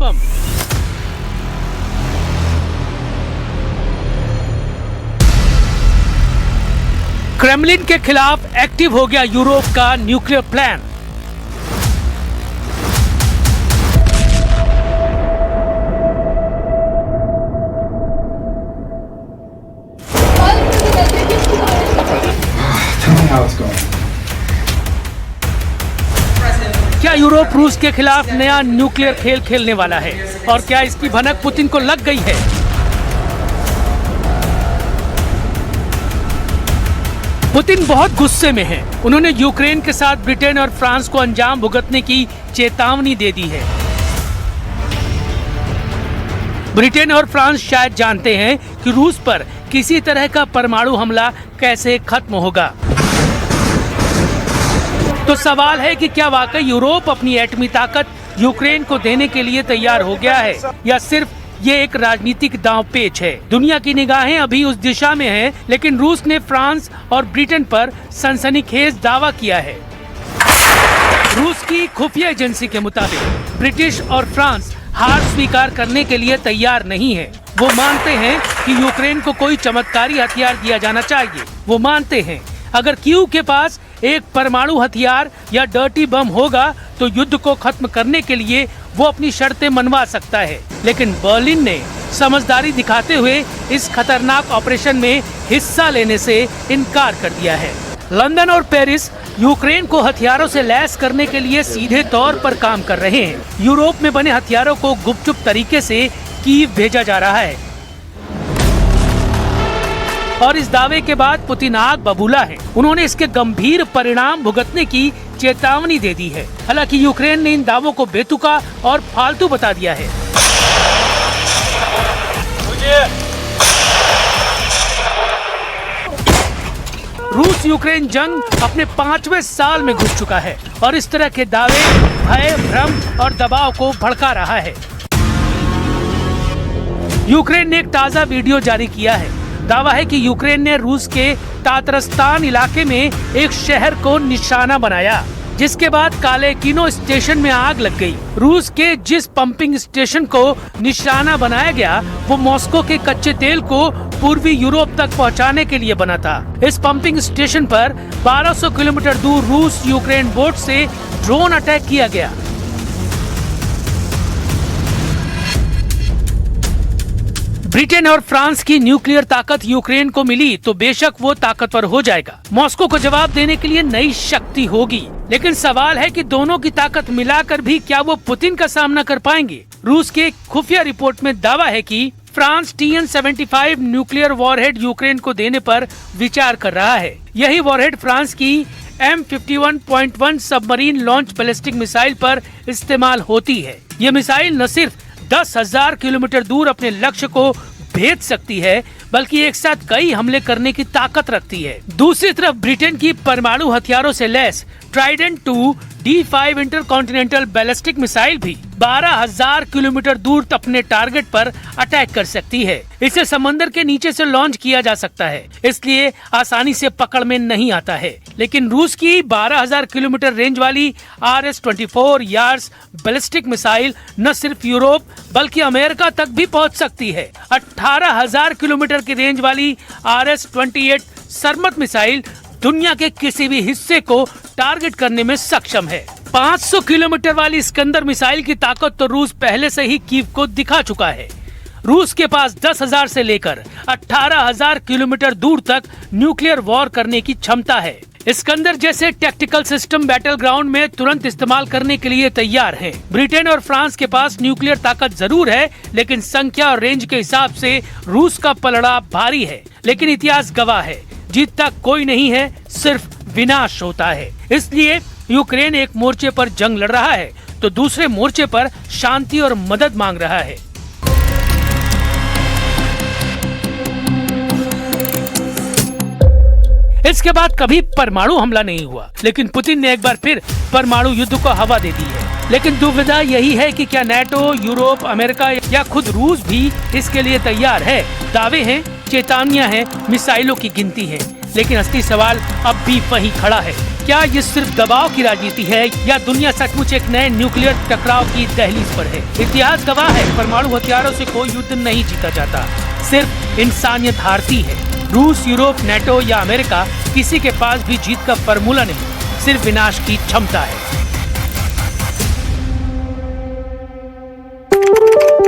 बम। Kremlin के खिलाफ active हो गया यूरोप का न्यूक्लियर प्लान। क्या यूरोप रूस के खिलाफ नया न्यूक्लियर खेल खेलने वाला है और क्या इसकी भनक पुतिन को लग गई है? पुतिन बहुत गुस्से में हैं। उन्होंने यूक्रेन के साथ ब्रिटेन और फ्रांस को अंजाम भुगतने की चेतावनी दे दी है। ब्रिटेन और फ्रांस शायद जानते हैं कि रूस पर किसी तरह का परमाणु हमला कैसे खत्म होगा। तो सवाल है कि क्या वाकई यूरोप अपनी एटमी ताकत यूक्रेन को देने के लिए तैयार हो गया है या सिर्फ ये एक राजनीतिक दांवपेच है। दुनिया की निगाहें अभी उस दिशा में हैं, लेकिन रूस ने फ्रांस और ब्रिटेन पर सनसनीखेज दावा किया है। रूस की खुफिया एजेंसी के मुताबिक ब्रिटिश और फ्रांस हार स्वीकार करने के लिए तैयार नहीं है। वो मानते हैं कि यूक्रेन को कोई चमत्कारी हथियार दिया जाना चाहिए। वो मानते हैं अगर कीव के पास एक परमाणु हथियार या डर्टी बम होगा तो युद्ध को खत्म करने के लिए वो अपनी शर्तें मनवा सकता है। लेकिन बर्लिन ने समझदारी दिखाते हुए इस खतरनाक ऑपरेशन में हिस्सा लेने से इनकार कर दिया है। लंदन और पेरिस यूक्रेन को हथियारों से लैस करने के लिए सीधे तौर पर काम कर रहे हैं। यूरोप में बने हथियारों को गुपचुप तरीके से कीव भेजा जा रहा है और इस दावे के बाद पुतिन आग बबूला है। उन्होंने इसके गंभीर परिणाम भुगतने की चेतावनी दे दी है। हालांकि यूक्रेन ने इन दावों को बेतुका और फालतू बता दिया है। रूस यूक्रेन जंग अपने 5वें साल में घुस चुका है और इस तरह के दावे भय, भ्रम और दबाव को भड़का रहा है। यूक्रेन ने एक ताज़ा वीडियो जारी किया है। दावा है कि यूक्रेन ने रूस के तातरस्तान इलाके में एक शहर को निशाना बनाया, जिसके बाद कालेकिनो स्टेशन में आग लग गई। रूस के जिस पंपिंग स्टेशन को निशाना बनाया गया वो मॉस्को के कच्चे तेल को पूर्वी यूरोप तक पहुंचाने के लिए बना था। इस पंपिंग स्टेशन पर 1200 किलोमीटर दूर रूस यूक्रेन बोट से ड्रोन अटैक किया गया। ब्रिटेन और फ्रांस की न्यूक्लियर ताकत यूक्रेन को मिली तो बेशक वो ताकतवर हो जाएगा। मॉस्को को जवाब देने के लिए नई शक्ति होगी, लेकिन सवाल है कि दोनों की ताकत मिलाकर भी क्या वो पुतिन का सामना कर पाएंगे। रूस के खुफिया रिपोर्ट में दावा है कि France TN-75 nuclear warhead Ukraine को देने पर विचार कर रहा है। यही वॉरहेड फ्रांस की M51.1 submarine launch ballistic missile पर इस्तेमाल होती है। ये मिसाइल न सिर्फ 10,000 किलोमीटर दूर अपने लक्ष्य को भेज सकती है, बल्कि एक साथ कई हमले करने की ताकत रखती है। दूसरी तरफ ब्रिटेन की परमाणु हथियारों से लैस Trident 2 D5 intercontinental ballistic missile भी 12,000 किलोमीटर दूर अपने टारगेट पर अटैक कर सकती है। इसे समंदर के नीचे से लॉन्च किया जा सकता है, इसलिए आसानी से पकड़ में नहीं आता है। लेकिन रूस की 12,000 किलोमीटर रेंज वाली RS-24 यार्स बैलिस्टिक मिसाइल न सिर्फ यूरोप बल्कि अमेरिका तक भी पहुंच सकती है। 18,000 किलोमीटर की रेंज वाली RS-28 सरमत मिसाइल दुनिया के किसी भी हिस्से को टारगेट करने में सक्षम है। 500 किलोमीटर वाली स्कंदर मिसाइल की ताकत तो रूस पहले से ही कीव को दिखा चुका है। रूस के पास 10,000 से लेकर 18,000 किलोमीटर दूर तक न्यूक्लियर वॉर करने की क्षमता है। स्कंदर जैसे टैक्टिकल सिस्टम बैटल ग्राउंड में तुरंत इस्तेमाल करने के लिए तैयार हैं। ब्रिटेन और फ्रांस के पास न्यूक्लियर ताकत जरूर है, लेकिन संख्या और रेंज के हिसाब से रूस का पलड़ा भारी है। लेकिन इतिहास गवाह है, जीतता कोई नहीं है, सिर्फ विनाश होता है। इसलिए यूक्रेन एक मोर्चे पर जंग लड़ रहा है तो दूसरे मोर्चे पर शांति और मदद मांग रहा है। इसके बाद कभी परमाणु हमला नहीं हुआ, लेकिन पुतिन ने एक बार फिर परमाणु युद्ध को हवा दे दी है। लेकिन दुविधा यही है कि क्या नाटो, यूरोप, अमेरिका या खुद रूस भी इसके लिए तैयार है। दावे हैं, चेतावनियां हैं, मिसाइलों की गिनती है, लेकिन असली सवाल अब भी वही खड़ा है, क्या ये सिर्फ दबाव की राजनीति है या दुनिया सचमुच एक नए न्यूक्लियर टकराव की दहलीज पर है? इतिहास गवाह है, परमाणु हथियारों से कोई युद्ध नहीं जीता जाता, सिर्फ इंसानियत हारती है। रूस, यूरोप, नेटो या अमेरिका, किसी के पास भी जीत का फार्मूला नहीं, सिर्फ विनाश की क्षमता है।